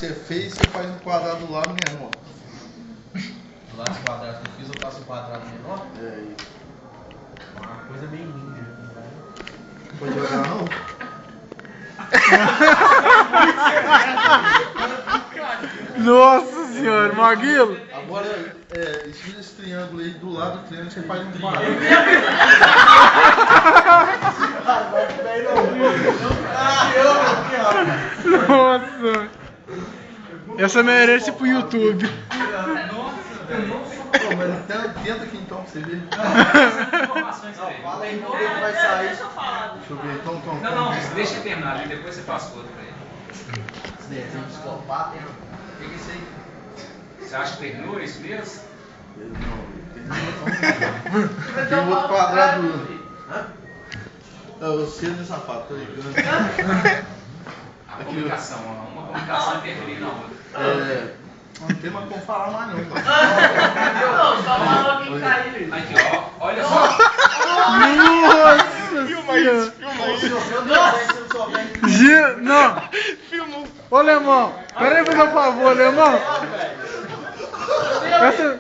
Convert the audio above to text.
você fez, você faz um quadrado do lado mesmo, ó. Do lado do quadrado que eu fiz, eu faço um quadrado menor? É isso. Uma coisa meio ninja. Não pode jogar não? Nossa senhora, Maguilo! Agora, estira esse triângulo aí do lado do triângulo, você faz um quadrado. Nossa! Essa merece pro YouTube. Pô, mas tenta aqui então pra você ver. Fala aí, vamos ver o que vai sair. Deixa eu ver, então. Não, deixa eu terminar ali, depois você passa o outro pra ele. Esse desenho de psicopata, hein? O que é isso aí? Você acha que terminou isso mesmo? Tem outro quadrado. Você é safado, tô ligando. A comunicação, uma comunicação interferir na outra. Não tem mais como falar mais não. Não, só falou quem caiu. Aqui, ó, olha só. Nossa! Filma isso, filma isso. Não! Filma. Ô, Lemão! Pera aí, por favor, Lemão! Essa...